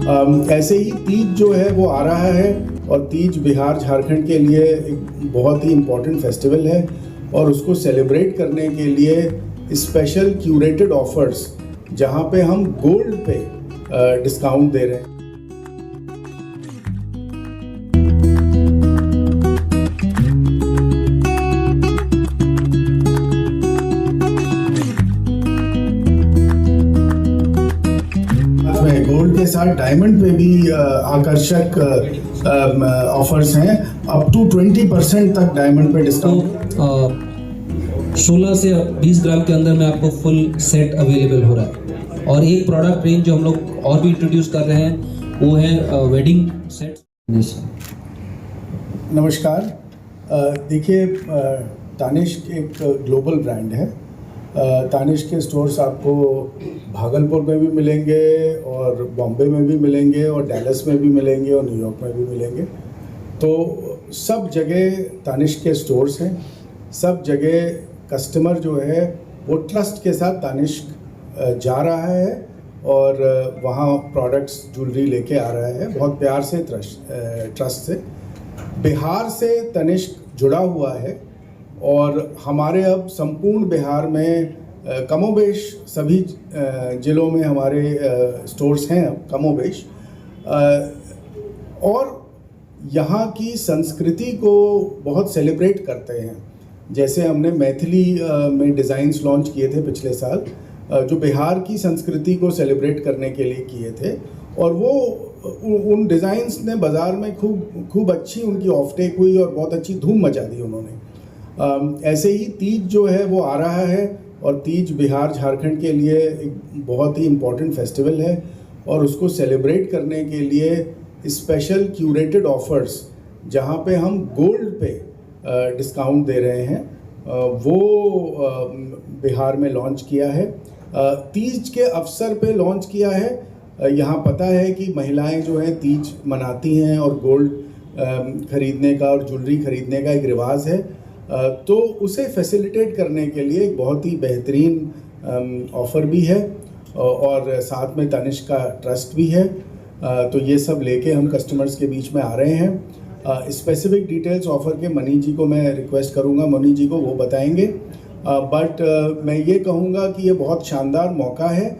ऐसे ही तीज जो है वो आ रहा है और तीज बिहार झारखंड के लिए एक बहुत ही इम्पोर्टेंट फेस्टिवल है और उसको सेलिब्रेट करने के लिए स्पेशल क्यूरेटेड ऑफर्स जहां पे हम गोल्ड पे डिस्काउंट दे रहे हैं। गोल्ड के साथ डायमंड पे भी आकर्षक ऑफर्स हैं, अप टू 20% तक डायमंड पे डिस्काउंट। 16 से 20 ग्राम के अंदर में आपको फुल सेट अवेलेबल हो रहा है और एक प्रोडक्ट रेंज जो हम लोग और भी इंट्रोड्यूस कर रहे हैं वो है वेडिंग सेट। नमस्कार। देखिए, तानिष्क एक ग्लोबल ब्रांड है। तानिष्क के स्टोर्स आपको भागलपुर में भी मिलेंगे और बॉम्बे में भी मिलेंगे और डैलस में भी मिलेंगे और न्यूयॉर्क में भी मिलेंगे। तो सब जगह तानिष्क के स्टोर्स हैं। सब जगह कस्टमर जो है वो ट्रस्ट के साथ तानिष्क जा रहा है और वहाँ प्रोडक्ट्स ज्वेलरी लेके आ रहा है बहुत प्यार से, ट्रस्ट से। बिहार से तानिष्क जुड़ा हुआ है और हमारे अब संपूर्ण बिहार में कमोबेश सभी ज़िलों में हमारे स्टोर्स हैं कमोबेश। और यहाँ की संस्कृति को बहुत सेलिब्रेट करते हैं। जैसे हमने मैथिली में डिज़ाइंस लॉन्च किए थे पिछले साल, जो बिहार की संस्कृति को सेलिब्रेट करने के लिए किए थे और वो उन डिज़ाइंस ने बाज़ार में खूब अच्छी उनकी ऑफटेक हुई और बहुत अच्छी धूम मचा दी उन्होंने। ऐसे ही तीज जो है वो आ रहा है और तीज बिहार झारखंड के लिए एक बहुत ही इम्पोर्टेंट फेस्टिवल है और उसको सेलिब्रेट करने के लिए स्पेशल क्यूरेटेड ऑफर्स जहां पे हम गोल्ड पे डिस्काउंट दे रहे हैं वो बिहार में लॉन्च किया है। तीज के अवसर पे लॉन्च किया है। यहाँ पता है कि महिलाएं जो हैं तीज मनाती हैं और गोल्ड खरीदने का और ज्वेलरी खरीदने का एक रिवाज है, तो उसे फैसिलिटेट करने के लिए एक बहुत ही बेहतरीन ऑफ़र भी है और साथ में तानिष्क का ट्रस्ट भी है। तो ये सब लेके हम कस्टमर्स के बीच में आ रहे हैं। स्पेसिफिक डिटेल्स ऑफ़र के मनी जी को मैं रिक्वेस्ट करूँगा, मनी जी को वो बताएंगे। बट मैं ये कहूँगा कि ये बहुत शानदार मौका है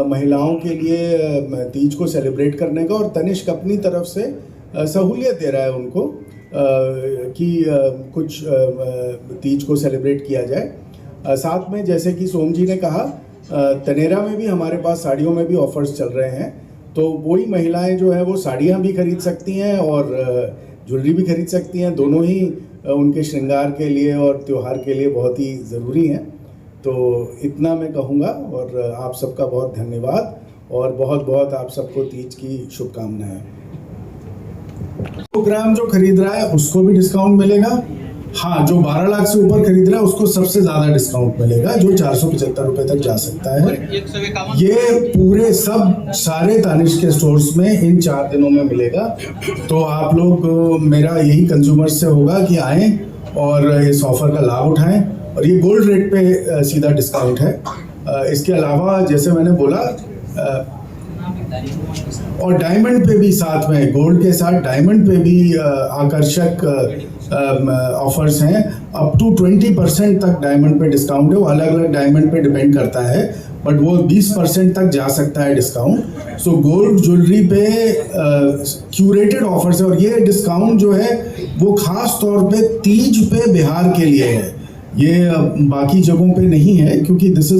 महिलाओं के लिए तीज को सेलिब्रेट करने का और तानिष्क अपनी तरफ से सहूलियत दे रहा है उनको कि कुछ तीज को सेलिब्रेट किया जाए। साथ में जैसे कि सोम जी ने कहा, तनेरा में भी हमारे पास साड़ियों में भी ऑफर्स चल रहे हैं, तो वही महिलाएं जो है वो साड़ियाँ भी खरीद सकती हैं और ज्वेलरी भी खरीद सकती हैं। दोनों ही उनके श्रृंगार के लिए और त्यौहार के लिए बहुत ही ज़रूरी हैं। तो इतना मैं कहूँगा और आप सबका बहुत धन्यवाद और बहुत बहुत आप सबको तीज की शुभकामनाएं। 2 ग्राम जो खरीद रहा है उसको भी डिस्काउंट मिलेगा। हाँ, जो 12 लाख से ऊपर खरीद रहा है उसको सबसे ज़्यादा डिस्काउंट मिलेगा, जो 475 रुपये तक जा सकता है। ये पूरे सारे तानिष्क के स्टोर्स में इन 4 दिनों में मिलेगा। तो आप लोग, मेरा यही कंज्यूमर्स से होगा कि आएँ और इस ऑफ़र का लाभ उठाएं और ये गोल्ड रेट पे सीधा डिस्काउंट है। इसके अलावा जैसे मैंने बोला और डायमंड पे भी साथ में, गोल्ड के साथ डायमंड पे भी आकर्षक ऑफर्स हैं। अप टू 20% तक डायमंड पे डिस्काउंट है। वो अलग अलग डायमंड पे डिपेंड करता है, बट वो 20% तक जा सकता है डिस्काउंट। सो गोल्ड ज्वेलरी पे क्यूरेटेड ऑफर्स है और ये डिस्काउंट जो है वो खास तौर पे तीज पे बिहार के लिए है। ये बाकी जगहों पे नहीं है, क्योंकि this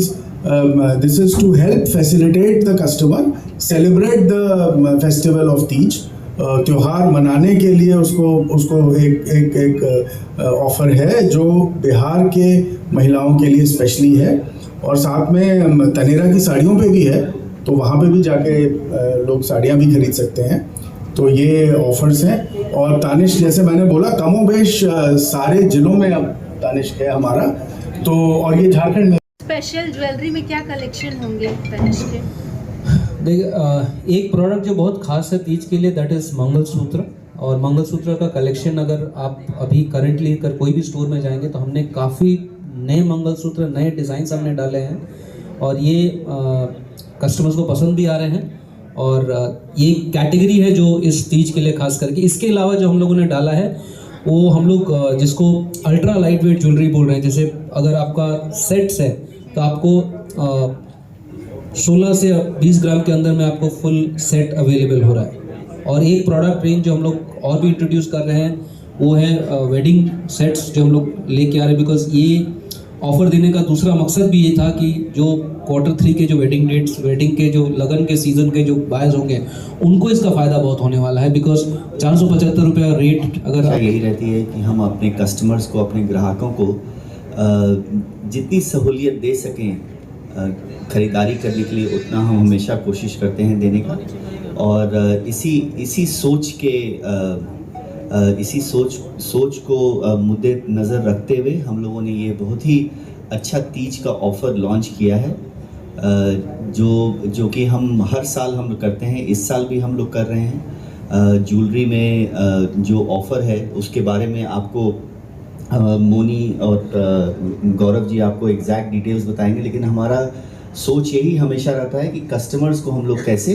is to help facilitate the customer celebrate the festival of Teej. त्योहार मनाने के लिए उसको एक ऑफर है जो बिहार के महिलाओं के लिए स्पेशली है और साथ में तनेरा की साड़ियों पे भी है, तो वहाँ पे भी जाके लोग साड़ियाँ भी खरीद सकते हैं। तो ये ऑफर्स हैं और तानिष्क, जैसे मैंने बोला, कमोबेश सारे जिलों में अब तानिष्क है हमारा। तो और ये झारखंड में स्पेशल ज्वेलरी में क्या कलेक्शन होंगे तानिष्क के? देखिए, एक प्रोडक्ट जो बहुत खास है तीज के लिए, दैट इज़ मंगलसूत्र। और मंगलसूत्र का कलेक्शन अगर आप अभी करंटली कर कोई भी स्टोर में जाएंगे तो हमने काफ़ी नए मंगलसूत्र, नए डिज़ाइंस हमने डाले हैं और ये कस्टमर्स को पसंद भी आ रहे हैं। और ये कैटेगरी है जो इस तीज के लिए खास करके। इसके अलावा जो हम लोगों ने डाला है वो हम लोग जिसको अल्ट्रा लाइट वेट ज्वेलरी बोल रहे हैं। जैसे अगर आपका सेट्स है तो आपको 16 से 20 ग्राम के अंदर में आपको फुल सेट अवेलेबल हो रहा है। और एक प्रोडक्ट रेंज जो हम लोग और भी इंट्रोड्यूस कर रहे हैं वो है वेडिंग सेट्स जो हम लोग लेके आ रहे हैं, बिकॉज ये ऑफर देने का दूसरा मकसद भी ये था कि जो Q3 के जो वेडिंग डेट्स, वेडिंग के जो लगन के सीज़न के जो बायर्स होंगे उनको इसका फ़ायदा बहुत होने वाला है। बिकॉज 475 रुपये रेट अगर यही रहती है कि हम अपने कस्टमर्स को, अपने ग्राहकों को जितनी सहूलियत दे सकें ख़रीदारी करने के लिए उतना हम हमेशा कोशिश करते हैं देने का। और इसी सोच को मुद्दे नज़र रखते हुए हम लोगों ने ये बहुत ही अच्छा तीज का ऑफ़र लॉन्च किया है, जो कि हम हर साल हम करते हैं, इस साल भी हम लोग कर रहे हैं। ज्वेलरी में जो ऑफ़र है उसके बारे में आपको मोनी और गौरव जी आपको एग्जैक्ट डिटेल्स बताएंगे, लेकिन हमारा सोच यही हमेशा रहता है कि कस्टमर्स को हम लोग कैसे